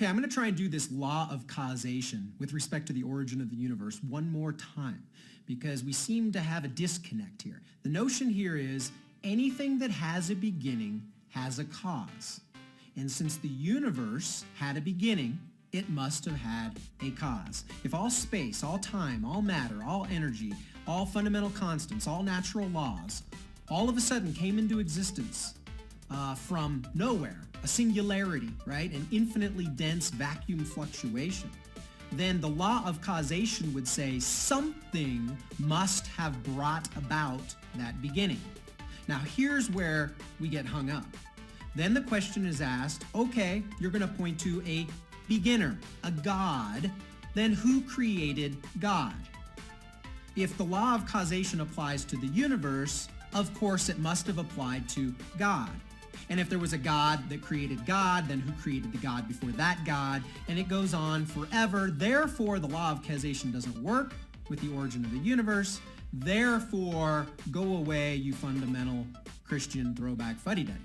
Okay, I'm going to try and do this law of causation with respect to the origin of the universe one more time, because we seem to have a disconnect here. The notion here is anything that has a beginning has a cause. And since the universe had a beginning, it must have had a cause. If all space, all time, all matter, all energy, all fundamental constants, all natural laws, all of a sudden came into existence from nowhere, a singularity, right? An infinitely dense vacuum fluctuation, then the law of causation would say something must have brought about that beginning. Now here's where we get hung up. Then the question is asked, okay, you're going to point to a beginner, a God, then who created God? If the law of causation applies to the universe, of course it must have applied to God. And if there was a God that created God, then who created the God before that God? And it goes on forever. Therefore, the law of causation doesn't work with the origin of the universe. Therefore, go away, you fundamental Christian throwback fuddy-duddy.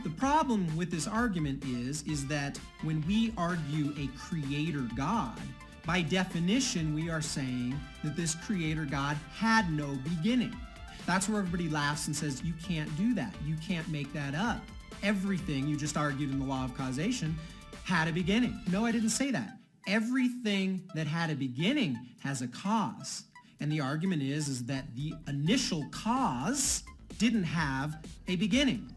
The problem with this argument is that when we argue a creator God, by definition, we are saying that this creator God had no beginning. That's where everybody laughs and says, you can't do that. You can't make that up. Everything you just argued in the law of causation had a beginning. No, I didn't say that. Everything that had a beginning has a cause. And the argument is that the initial cause didn't have a beginning.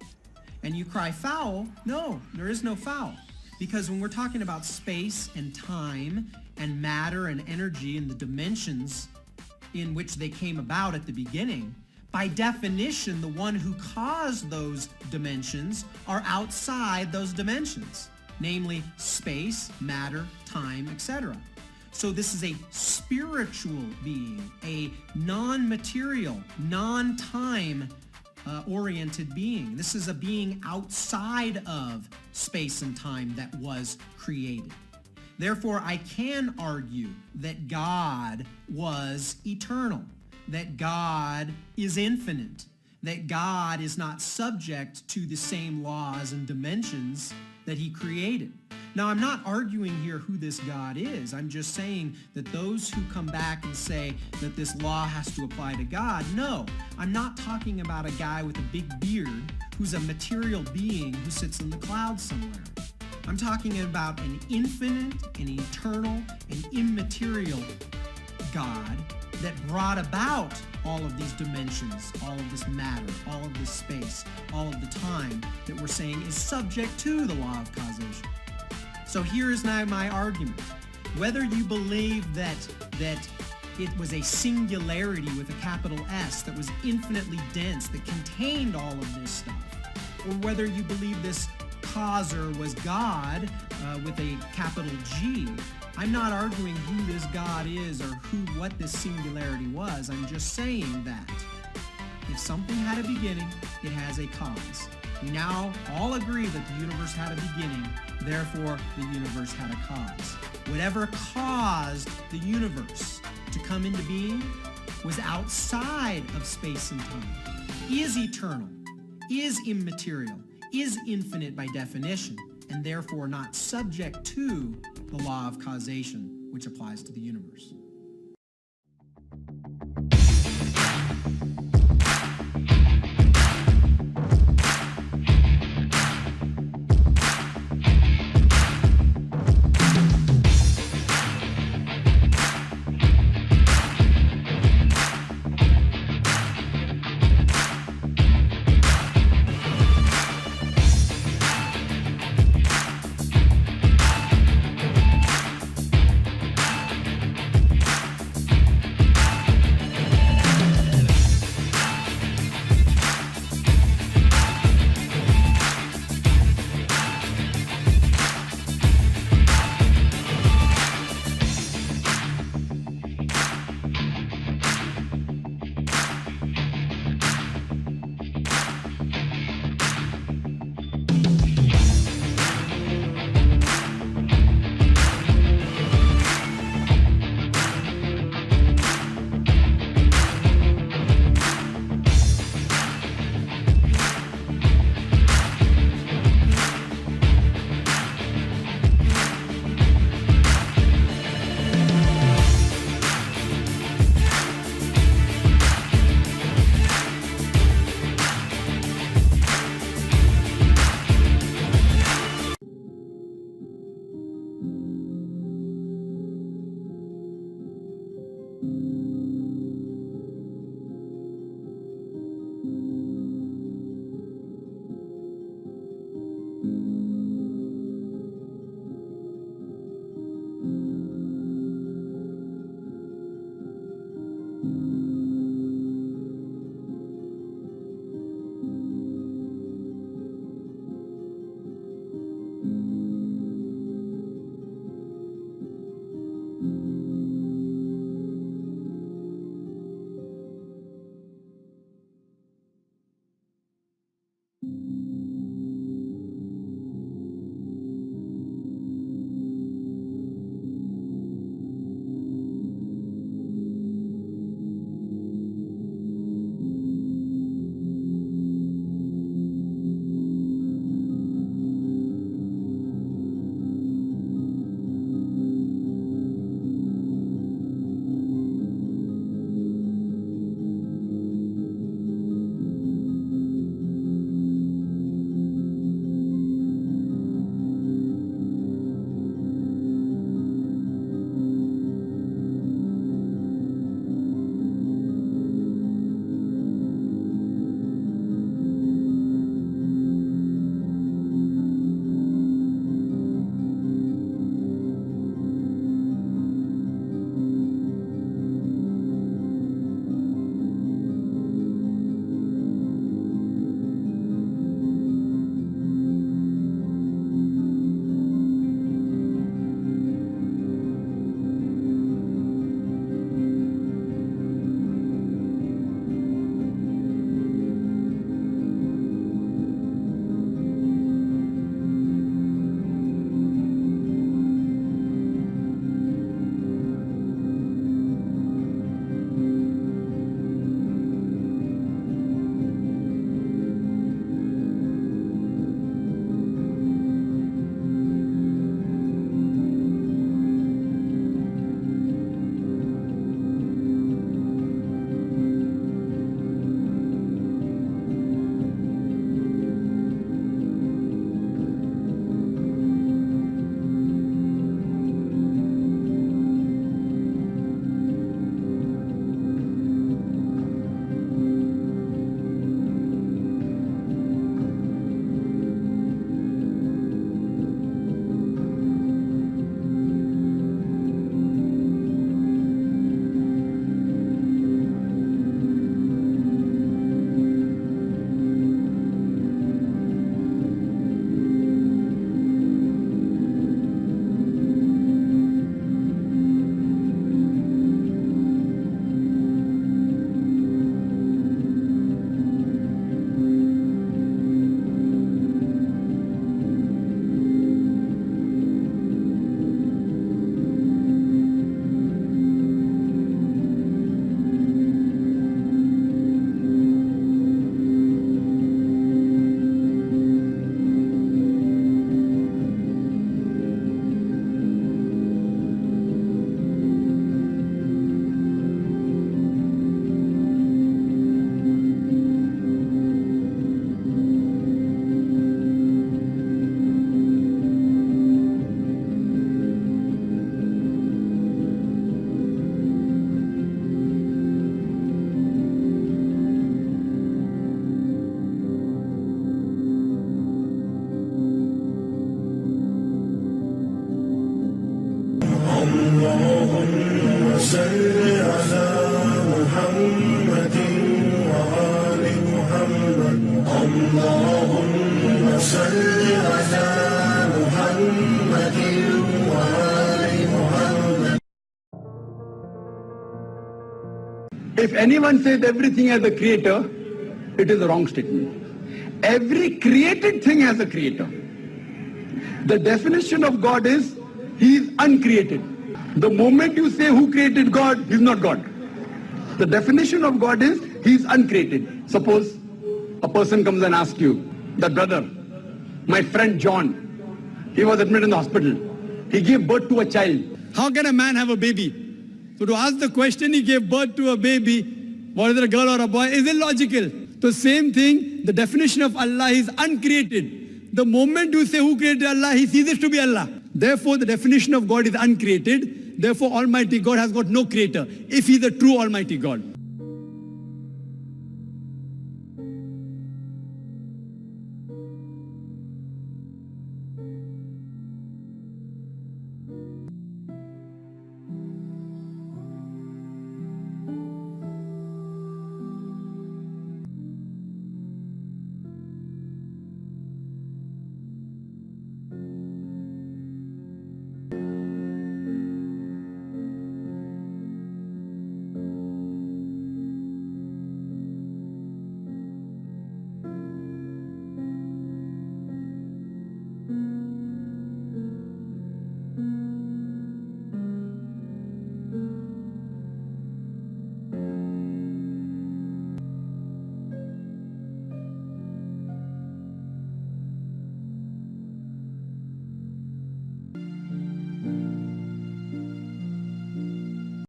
And you cry foul? No, there is no foul. Because when we're talking about space and time and matter and energy and the dimensions in which they came about at the beginning, by definition, the one who caused those dimensions are outside those dimensions, namely space, matter, time, etc. So this is a spiritual being, a non-material, non-time oriented being. This is a being outside of space and time that was created. Therefore, I can argue that God was eternal, that God is infinite, that God is not subject to the same laws and dimensions that he created. Now, I'm not arguing here who this God is. I'm just saying that those who come back and say that this law has to apply to God, no, I'm not talking about a guy with a big beard who's a material being who sits in the clouds somewhere. I'm talking about an infinite, an eternal, an immaterial God that brought about all of these dimensions, all of this matter, all of this space, all of the time that we're saying is subject to the law of causation. So here is now my argument. Whether you believe that it was a singularity with a capital S that was infinitely dense, that contained all of this stuff, or whether you believe this causer was God with a capital G, I'm not arguing who this God is or what this singularity was. I'm just saying that if something had a beginning, it has a cause. We now all agree that the universe had a beginning, therefore the universe had a cause. Whatever caused the universe to come into being was outside of space and time, is eternal, is immaterial, is infinite by definition, and therefore not subject to the law of causation, which applies to the universe. اللهم صل على محمد وآل محمد اللهم صل على محمد وآل محمد. If anyone says everything has a creator, it is a wrong statement. Every created thing has a creator. The definition of God is, he is uncreated. The moment you say who created God, he is not God. The definition of God is, he is uncreated. Suppose a person comes and asks you, that brother, my friend John, he was admitted in the hospital. He gave birth to a child. How can a man have a baby? So to ask the question, he gave birth to a baby, whether a girl or a boy, is illogical. The same thing, the definition of Allah is uncreated. The moment you say who created Allah, he ceases to be Allah. Therefore, the definition of God is uncreated. Therefore, Almighty God has got no creator, if he is a true Almighty God.